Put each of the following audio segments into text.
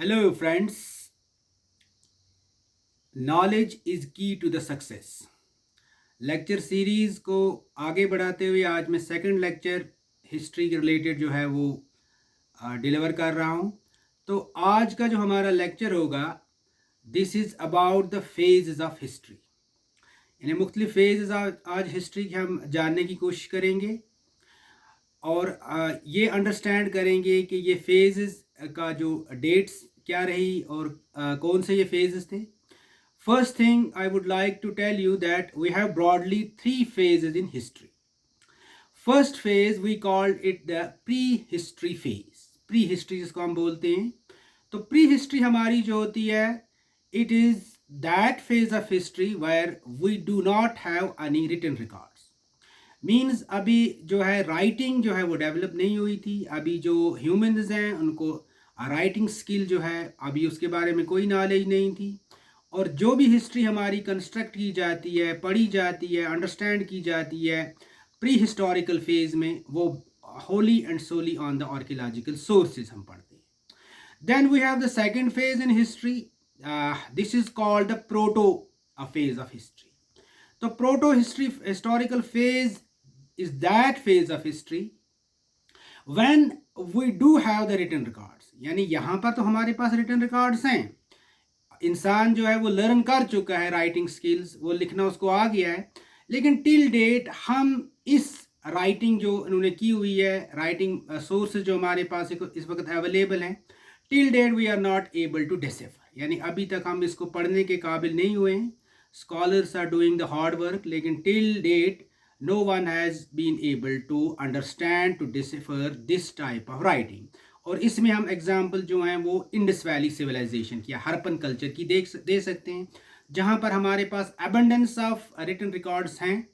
Hello friends, knowledge is key to the success. Lecture series को आगे बढ़ाते हुए आज मैं सेकंड लेक्चर हिस्ट्री के रिलेटेड जो है वो डिलीवर कर रहा हूँ। तो आज का जो हमारा लेक्चर होगा, this is about the phases of history. यानी मुख्तलिफ फेजेस आज हिस्ट्री के हम जानने की कोशिश करेंगे और ये अंडरस्टैंड करेंगे कि ये फेजेस का जो डेट्स क्या रही और कौन से ये फेजेस थे। First thing I would like to tell you that we have broadly three phases in history. First phase we called it the prehistory phase. Prehistory जिसको हम बोलते हैं, तो prehistory हमारी जो होती है, it is that phase of history where we do not have any written records. Means अभी जो है writing जो है वो डेवलप नहीं हुई थी। अभी जो humans हैं उनको राइटिंग स्किल जो है अभी उसके बारे में कोई नॉलेज नहीं थी। और जो भी हिस्ट्री हमारी कंस्ट्रक्ट की जाती है, पढ़ी जाती है, अंडरस्टैंड की जाती है प्री हिस्टोरिकल फेज में, वो wholly and solely on the archaeological sources हम पढ़ते हैं। Then we have the second phase in history, this is called the proto phase of history. तो proto historical phase is that phase of history when we do have the written records. यानी यहाँ पर तो हमारे पास written records हैं, इंसान जो है वो लर्न कर चुका है राइटिंग स्किल्स, वो लिखना उसको आ गया है, लेकिन टिल डेट हम इस राइटिंग जो उन्होंने की हुई है, राइटिंग सोर्सेज जो हमारे पास इस वक्त अवेलेबल हैं, till date we are not able to decipher. यानी अभी तक हम इसको पढ़ने के काबिल नहीं हुए हैं। Scholars are doing the hard work, लेकिन till date no one has been able to understand to decipher this type of writing. और इसमें हम एग्जाम्पल जो हैं वो इंडस वैली सिविलाइजेशन की या हरपन कल्चर की दे सकते हैं, जहाँ पर हमारे पास अबंडेंस ऑफ रिटन रिकॉर्ड्स हैं,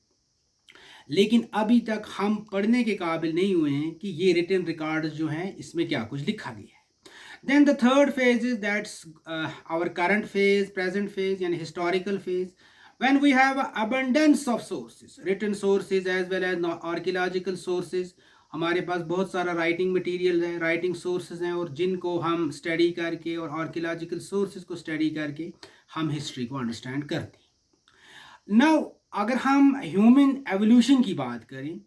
लेकिन अभी तक हम पढ़ने के काबिल नहीं हुए हैं कि ये रिटन रिकॉर्ड्स जो हैं इसमें क्या कुछ लिखा गया है। Then the third phase is that's our current phase, present phase, यानी historical phase, when we have abundance of sources, written sources as well as archaeological sources। हमारे पास बहुत सारा राइटिंग मटेरियल है, राइटिंग सोर्सेज हैं, और जिनको हम स्टडी करके और आर्कियोलॉजिकल सोर्सेज को स्टडी करके हम हिस्ट्री को अंडरस्टैंड करते हैं। नाउ अगर हम ह्यूमन एवोल्यूशन की बात करें,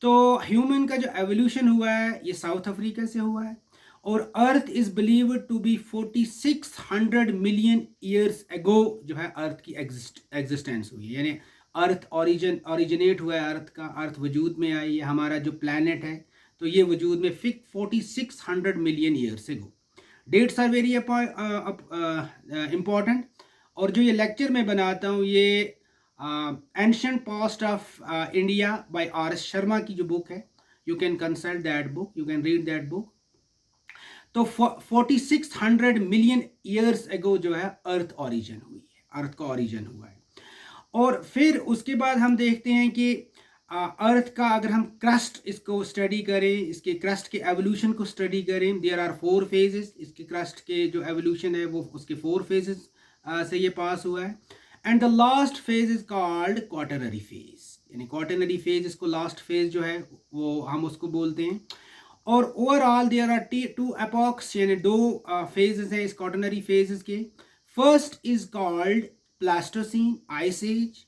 तो ह्यूमन का जो एवोल्यूशन हुआ है ये साउथ अफ्रीका से हुआ है, और earth is believed to be 4600 million years ago जो है अर्थ की एग्जिस्टेंस हुई है। यानी अर्थ ओरिजिनेट हुआ है, अर्थ का, अर्थ वजूद में आई है, हमारा जो प्लैनेट है तो ये वजूद में 4600 million years ago. Dates are very important, और जो ये लेक्चर मैं बनाता हूँ ये ancient past of India by R.S. Sharma की जो बुक है, you can consult that book, you can read that book. तो 4600 मिलियन ईयर्स एगो जो है अर्थ ओरिजिन हुई है, अर्थ का ओरिजिन हुआ है। और फिर उसके बाद हम देखते हैं कि अर्थ का अगर हम क्रस्ट इसको स्टडी करें, इसके क्रस्ट के एवोल्यूशन को स्टडी करें, देयर आर 4 फेजेस। इसके क्रस्ट के जो एवोल्यूशन है वो उसके 4 फेजेस से ये पास हुआ है। And the last phase is called quaternary phase, यानी क्वाटरनरी फेज, इसको लास्ट फेज जो है वो हम उसको बोलते हैं। और ओवरऑल देयर आर 2 एपॉक्स, यानी 2 फेजेस हैं इस क्वाटरनरी फेजेस के। First is called Pleistocene Ice Age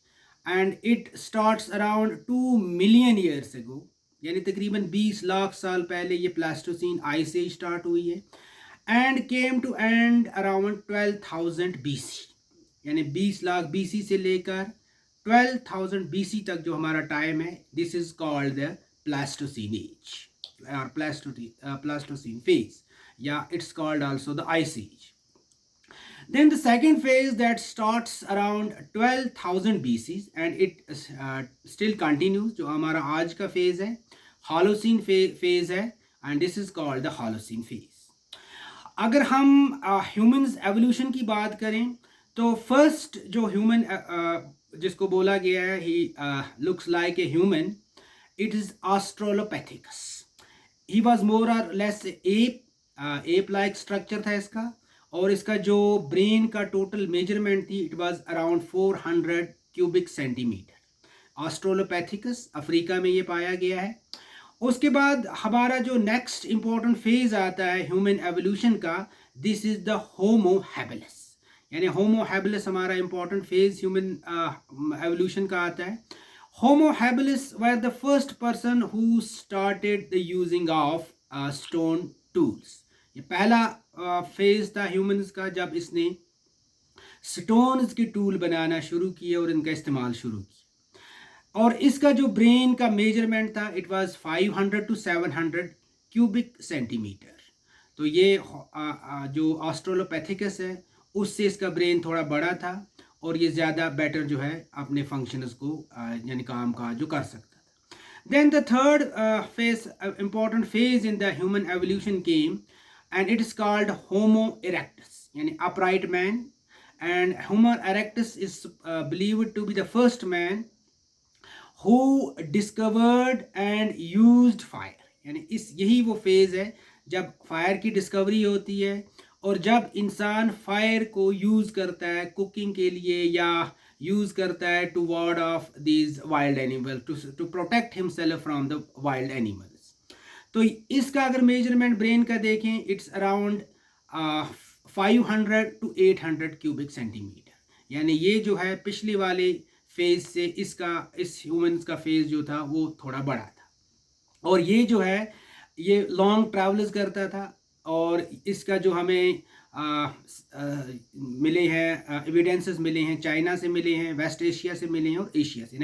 and it starts around 2 million years ago, यानी तकरीबन 20 लाख साल पहले ये Pleistocene Ice Age स्टार्ट हुई है, and came to end around 12,000 BC, यानी 20 लाख BC से लेकर 12,000 BC तक जो हमारा टाइम है, this is called the Pleistocene Age और Pleistocene phase, या it's called also the Ice Age। Then the second phase that starts around 12,000 BC and it still continues, जो हमारा आज का फेज है Holocene phase है, and this is called the Holocene phase। अगर हम ह्यूमंस एवोल्यूशन की बात करें, तो फर्स्ट जो ह्यूमन जिसको बोला गया है he looks like a human, it is ऑस्ट्रोलोपैथिकस। He was more और लेस एप लाइक स्ट्रक्चर था इसका, और इसका जो ब्रेन का टोटल मेजरमेंट थी, it was around 400 cubic centimetre. ऑस्ट्रोलोपैथिकस Africa में ये पाया गया है। उसके बाद हमारा जो नेक्स्ट इम्पोर्टेंट फेज आता है ह्यूमन एवोल्यूशन का, this is the Homo habilis, यानी होमो हैबिलिस हमारा इंपॉर्टेंट फेज ह्यूमन एवोल्यूशन का आता है. Homo habilis were the first person who started the using of stone tools. ये पहला फेज था ह्यूमंस का जब इसने स्टोन्स के टूल बनाना शुरू किए और इनका इस्तेमाल शुरू किया. और इसका जो ब्रेन का मेजरमेंट था it was 500 to 700 cubic centimetre. तो ये जो ऑस्ट्रेलोपैथिकस है उससे इसका ब्रेन थोड़ा बड़ा था और ये ज़्यादा बेटर जो है अपने फंक्शंस को यानी काम काज जो कर सकता था. Then the third phase, important phase in the human evolution came and it is called Homo erectus, yani upright man. And Homo erectus is believed to be the first man who discovered and used fire. यानी इस यही वो phase है जब fire की discovery होती है और जब इंसान फायर को यूज़ करता है कुकिंग के लिए या यूज़ करता है to ward off these wild animal, to protect himself from the wild animals. तो इसका अगर मेजरमेंट ब्रेन का देखें it's around 500 to 800 cubic centimetre. यानी ये जो है पिछले वाले फेज से इस ह्यूमंस का फेज जो था वो थोड़ा बड़ा था. और ये जो है ये लॉन्ग ट्रैवल्स करता था और इसका जो हमें मिले हैं एविडेंसेस मिले हैं, चाइना से मिले हैं, वेस्ट एशिया से मिले हैं और एशिया से.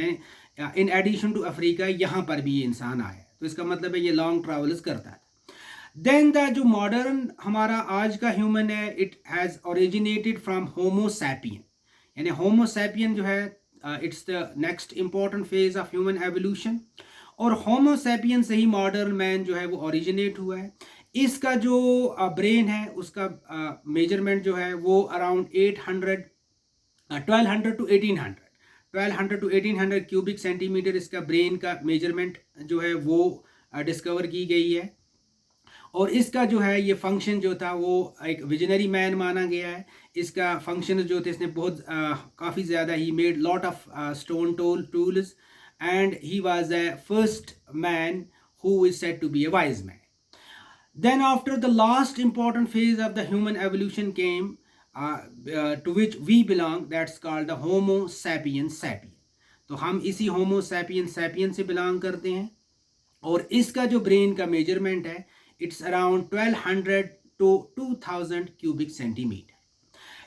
इन एडिशन टू अफ्रीका यहाँ पर भी ये इंसान आया, तो इसका मतलब है ये लॉन्ग ट्रैवल्स करता था. देन द जो मॉडर्न हमारा आज का ह्यूमन है it has originated from homo sapien. यानी होमो सैपियन जो है it's the next important phase of human evolution. और होमो सैपियन से ही मॉडर्न मैन जो है वो ओरिजिनेट हुआ है. इसका जो ब्रेन है उसका मेजरमेंट जो है वो अराउंड 1200 to 1800 क्यूबिक सेंटीमीटर इसका ब्रेन का मेजरमेंट जो है वो डिस्कवर की गई है. और इसका जो है ये फंक्शन जो था वो एक विजनरी मैन माना गया है. इसका फंक्शन जो थे इसने बहुत काफ़ी ज़्यादा he made lot of stone tools and he was the first man who is said to be a wise man. Then after the last important phase of the human evolution came to which we belong, that's called the Homo sapiens sapien. तो हम इसी Homo sapiens sapien से belong करते हैं और इसका जो brain का मेजरमेंट है it's around 1200 to 2000 cubic centimetre.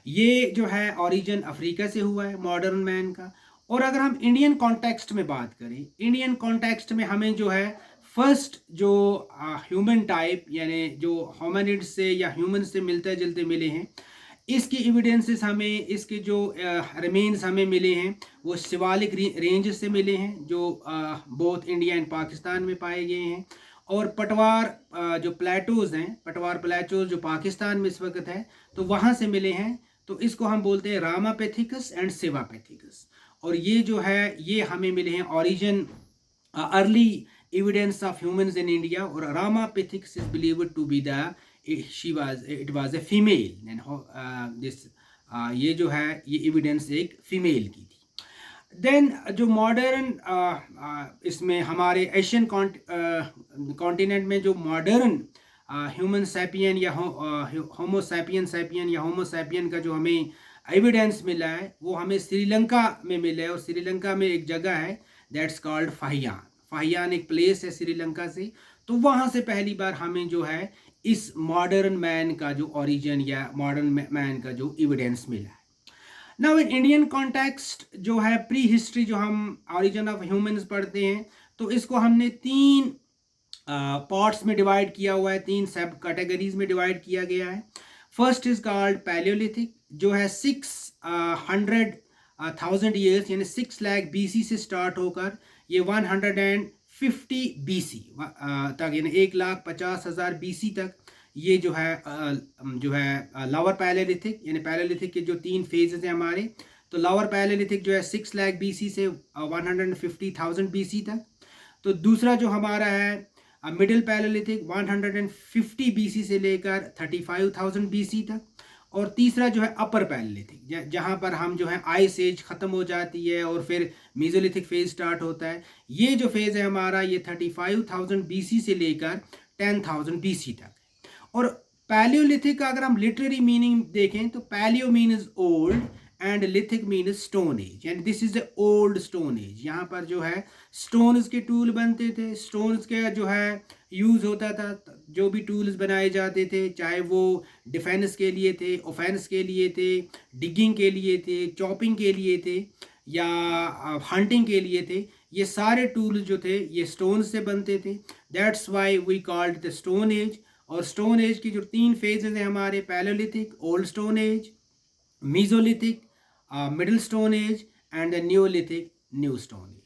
ये जो है ओरिजिन अफ्रीका से हुआ है मॉडर्न मैन का. और अगर हम इंडियन कॉन्टेक्स्ट में बात करें, इंडियन कॉन्टेक्स्ट में हमें जो है फर्स्ट जो ह्यूमन टाइप यानी जो होमिनिड से या ह्यूमन से मिलते जुलते मिले हैं इसकी एविडेंसेस हमें, इसके जो रिमेन्स हमें मिले हैं वो शिवालिक रेंज से मिले हैं जो बोथ इंडिया एंड पाकिस्तान में पाए गए हैं. और पटवार जो प्लेटोज़ हैं, पटवार प्लेटोज़ जो पाकिस्तान में इस वक्त है तो वहाँ से मिले हैं. तो इसको हम बोलते हैं रामापेथिकस एंड सेवापेथिकस. और ये जो है ये हमें मिले हैं origin early evidence of humans in India. और Ramapithecus is believed to be it was a female and this ये जो है ये evidence एक female की थी. Then जो modern इसमें हमारे एशियन कॉन्टिनेंट में जो modern ह्यूमन सैपियन या होमो सैपियन या होमो सैपियन का जो हमें एविडेंस मिला है वो हमें श्रीलंका में मिला है. और श्रीलंका में एक जगह है दैट्स कॉल्ड फाहियान. फाहियान एक प्लेस है श्रीलंका से. तो वहाँ से पहली बार हमें जो है इस मॉडर्न मैन का जो ओरिजिन या मॉडर्न मैन का जो एविडेंस मिला है. नाउ इन इंडियन कॉन्टेक्स्ट जो है प्री हिस्ट्री जो हम ओरिजिन ऑफ ह्यूमंस पढ़ते हैं तो इसको हमने 3 पार्ट्स में डिवाइड किया हुआ है, 3 सब कैटेगरीज में डिवाइड किया गया है. फर्स्ट इज कॉल्ड पैलियोलिथिक जो है 600,000 ईयर्स यानी 6 लाख BC से स्टार्ट होकर ये 150 BC तक यानी 1,50,000 BC तक ये जो है लोअर पैलेलिथिक यानी पैलेलिथिक के जो 3 फेजेस हैं हमारे. तो लोअर पैलेलिथिक जो है 6 लाख BC से 150,000 BC तक. तो दूसरा जो हमारा है मिडिल पैलेलिथिक 150 BC से लेकर 35,000 BC तक. और तीसरा जो है अपर पैलेलिथिक जहाँ पर हम जो है आइस एज ख़त्म हो जाती है और फिर मीजोलिथिक फेज स्टार्ट होता है. ये जो फेज़ है हमारा ये 35,000 BC से लेकर 10,000 BC तक. और पैलियोलिथिक का अगर हम लिटरेरी मीनिंग देखें तो palaeo means old and lithic means stone age, यानी this is the old stone age. यहाँ पर जो है स्टोन्स के टूल बनते थे, स्टोन्स के जो है यूज़ होता था, जो भी टूल्स बनाए जाते थे, चाहे वो डिफेंस के लिए थे, ऑफेंस के लिए थे, डिगिंग के लिए थे, चॉपिंग के लिए थे, या हंटिंग के लिए थे, ये सारे टूल्स जो थे ये स्टोन से बनते थे। That's why we called the stone age. और स्टोन एज की जो 3 फेजेज हैं हमारे, palaeolithic, old stone age, mesolithic, middle stone age, and the neolithic, new stone as.